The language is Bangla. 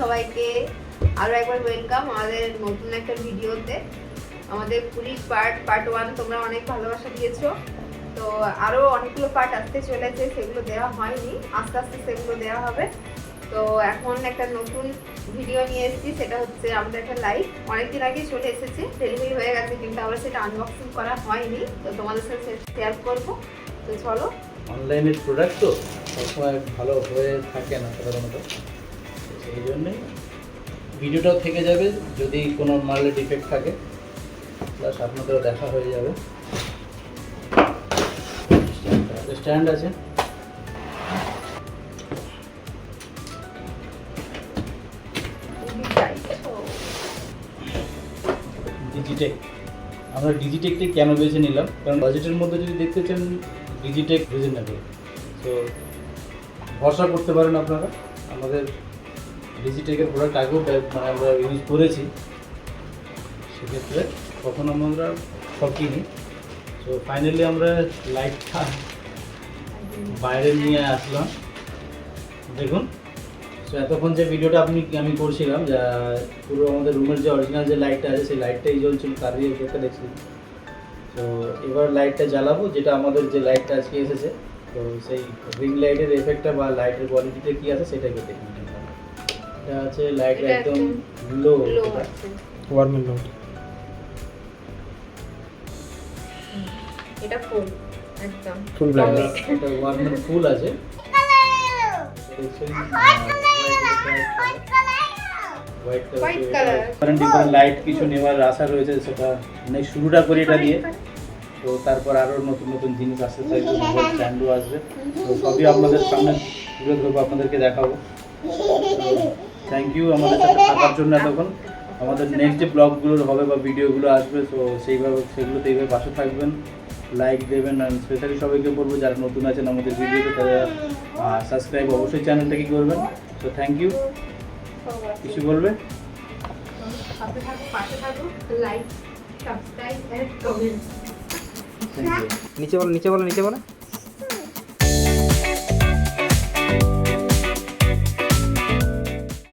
সবাইকে আরো একবার ওয়েলকাম আমাদের নতুন একটা ভিডিওতে। আমাদের পুলিশ পার্ট 1 তোমরা অনেক ভালোবাসা দিয়েছো, তো আরো অনেকগুলো পার্ট আসতে চলেছে, সেগুলো দেওয়া হয়নি, আস্তে আস্তে সেগুলো দেওয়া হবে। তো এখন একটা নতুন ভিডিও নিয়ে এসেছি, সেটা হচ্ছে আমাদের একটা লাইভ অনেকদিন আগে চলে এসেছে, ডেলিভারি হয়ে গেছে, কিন্তু আমরা সেটা আনবক্সিং করা হয়নি, তো তোমাদের সাথে শেয়ার করবো। তো চলো। অনলাইনের প্রোডাক্ট তো সবসময় ভালো হয়ে থাকে না সাধারণত, সেই জন্যই ভিডিওটাও থেকে যাবে, যদি কোনো মালে ডিফেক্ট থাকে প্লাস আপনাদেরও দেখা হয়ে যাবে। স্ট্যান্ড আছে, ডিজিটেক। আমরা ডিজিটেকটি কেন বেছে নিলাম, কারণ বাজেটের মধ্যে যদি দেখতে চান ডিজিটেক রিজনেবল, তো ভরসা করতে পারেন আপনারা। আমাদের ডিজিটেকের প্রোডাক্ট আগেও মানে আমরা ইউজ করেছি, সেক্ষেত্রে কখনো আমরা ঠকিনি। তো ফাইনালি আমরা লাইটটা বাইরে নিয়ে আসলাম, দেখুন। তো এতক্ষণ যে ভিডিওটা আমি করছিলাম, যা পুরো আমাদের রুমের যে অরিজিনাল যে লাইটটা আছে সেই লাইটটাই জ্বলছিল, কারিয়ে দেখতে দেখছি। তো এবার লাইটটা জ্বালাবো, যেটা আমাদের যে লাইটটা আজকে এসেছে, তো সেই রিং লাইটের এফেক্টটা বা লাইটের কোয়ালিটিটা কী আছে সেটাকে দেখুন। এটা আছে লাইট একদম লো আছে, ওয়ার্মিং লো। এটা ফুল একদম ফুল ব্ল্যাক, এটা ওয়ার্মিং ফুল আছে। হোয়াইট কালার লাইট কিছু নেওয়ার আশা রয়েছে, সেটা মানে শুরুটা করি এটা দিয়ে, তো তারপর আরও নতুন নতুন জিনিস আসতে চাইছে, স্ট্যান্ডও আসবে, তো সবই আপনাদের সামনে তুলে ধরবো, আপনাদেরকে দেখাবো। থ্যাংক ইউ আমাদের সাথে থাকার জন্য এতক্ষণ। আমাদের নেক্সট যে ব্লগগুলো হবে বা ভিডিওগুলো আসবে, তো সেগুলোতে এইভাবে পাশে থাকবেন, লাইক দেবেন। আর স্পেশালি সবাইকে বলবো যারা নতুন আছেন আমাদের ভিডিওতে, তারা সাবস্ক্রাইব অবশ্যই চ্যানেলটাকে করবেন। তো থ্যাংক ইউ। কিছু বলবে? পাশে থাকো, লাইক, সাবস্ক্রাইব এন্ড কমেন্ট। নিচে বলো, নিচে বলো, নিচে বলো।